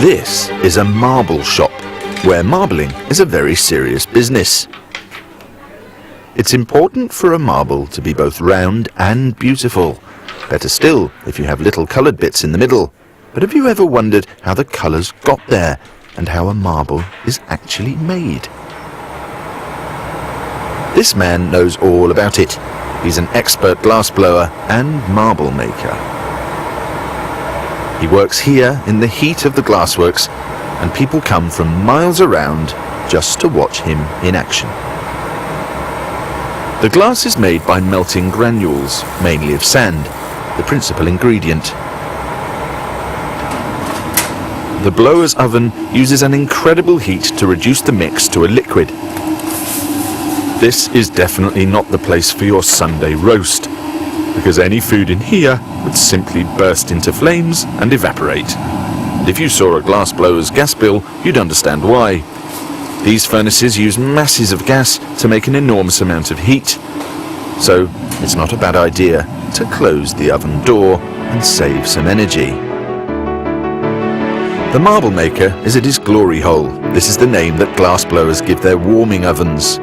This is a marble shop, where marbling is a very serious business. It's important for a marble to be both round and beautiful. Better still if you have little coloured bits in the middle. But have you ever wondered how the colours got there and how a marble is actually made? This man knows all about it. He's an expert glassblower and marble maker. He works here in the heat of the glassworks, and people come from miles around just to watch him in action. The glass is made by melting granules, mainly of sand, the principal ingredient. The blower's oven uses an incredible heat to reduce the mix to a liquid. This is definitely not the place for your Sunday roast, because any food in here would simply burst into flames and evaporate. And if you saw a glassblower's gas bill, you'd understand why. These furnaces use masses of gas to make an enormous amount of heat. So it's not a bad idea to close the oven door and save some energy. The marble maker is at his glory hole. This is the name that glassblowers give their warming ovens.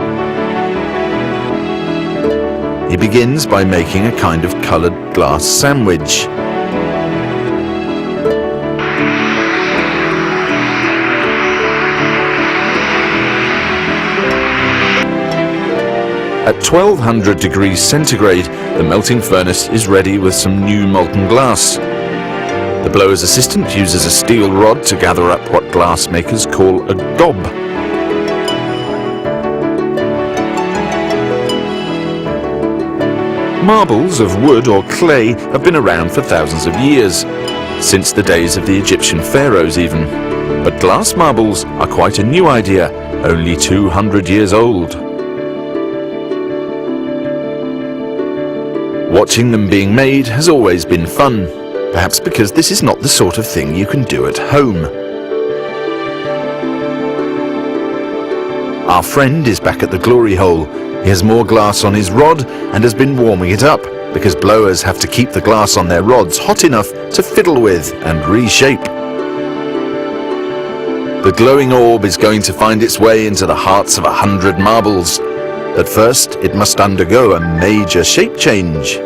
He begins by making a kind of coloured glass sandwich. At 1200 degrees centigrade, the melting furnace is ready with some new molten glass. The blower's assistant uses a steel rod to gather up what glass makers call a gob. Marbles of wood or clay have been around for thousands of years, since the days of the Egyptian pharaohs even. But glass marbles are quite a new idea, only 200 years old. Watching them being made has always been fun, perhaps because this is not the sort of thing you can do at home. Our friend is back at the glory hole. He has more glass on his rod and has been warming it up, because blowers have to keep the glass on their rods hot enough to fiddle with and reshape. The glowing orb is going to find its way into the hearts of 100 marbles. But first, it must undergo a major shape change.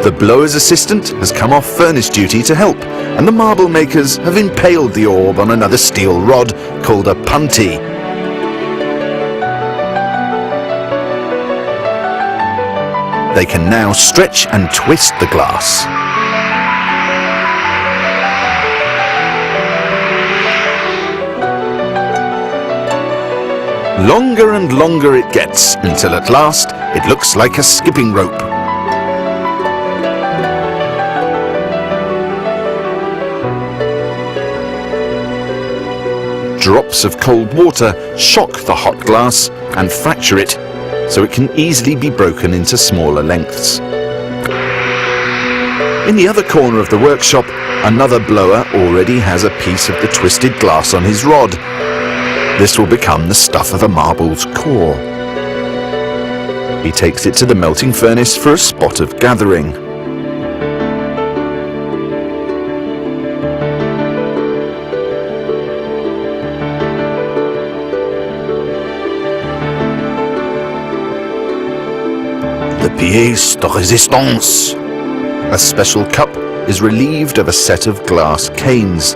The blower's assistant has come off furnace duty to help, and the marble makers have impaled the orb on another steel rod called a punty. They can now stretch and twist the glass. Longer and longer it gets, until at last it looks like a skipping rope. Drops of cold water shock the hot glass and fracture it, so it can easily be broken into smaller lengths. In the other corner of the workshop, another blower already has a piece of the twisted glass on his rod. This will become the stuff of a marble's core. He takes it to the melting furnace for a spot of gathering. The pièce de résistance. A special cup is relieved of a set of glass canes.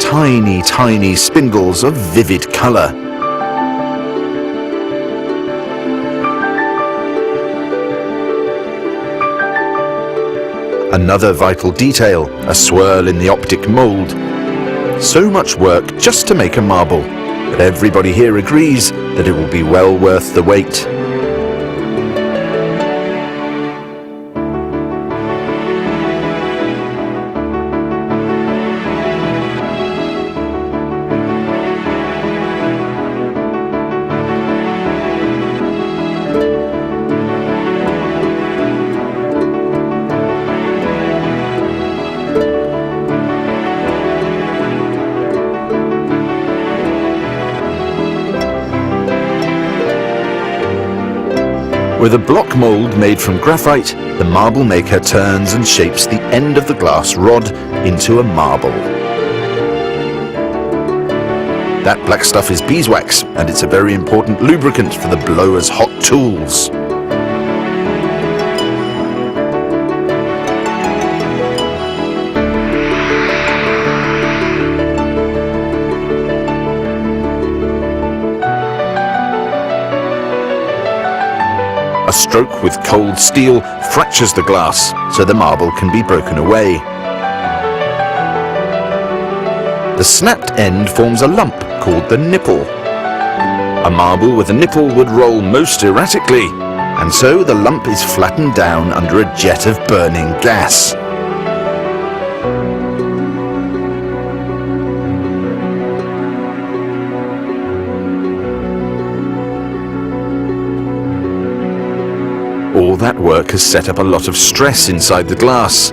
Tiny, tiny spindles of vivid colour. Another vital detail, a swirl in the optic mould. So much work just to make a marble, but everybody here agrees that it will be well worth the wait. With a block mould made from graphite, the marble maker turns and shapes the end of the glass rod into a marble. That black stuff is beeswax, and it's a very important lubricant for the blower's hot tools. A stroke with cold steel fractures the glass, so the marble can be broken away. The snapped end forms a lump called the nipple. A marble with a nipple would roll most erratically, and so the lump is flattened down under a jet of burning gas. All that work has set up a lot of stress inside the glass.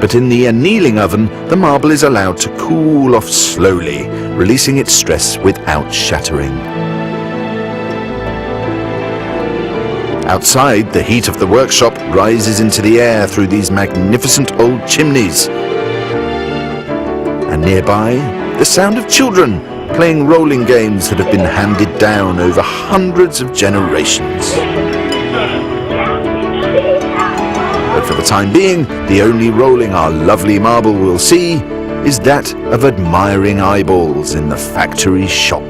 But in the annealing oven, the marble is allowed to cool off slowly, releasing its stress without shattering. Outside, the heat of the workshop rises into the air through these magnificent old chimneys. And nearby, the sound of children playing rolling games that have been handed down over hundreds of generations. But for the time being, the only rolling our lovely marble will see is that of admiring eyeballs in the factory shop.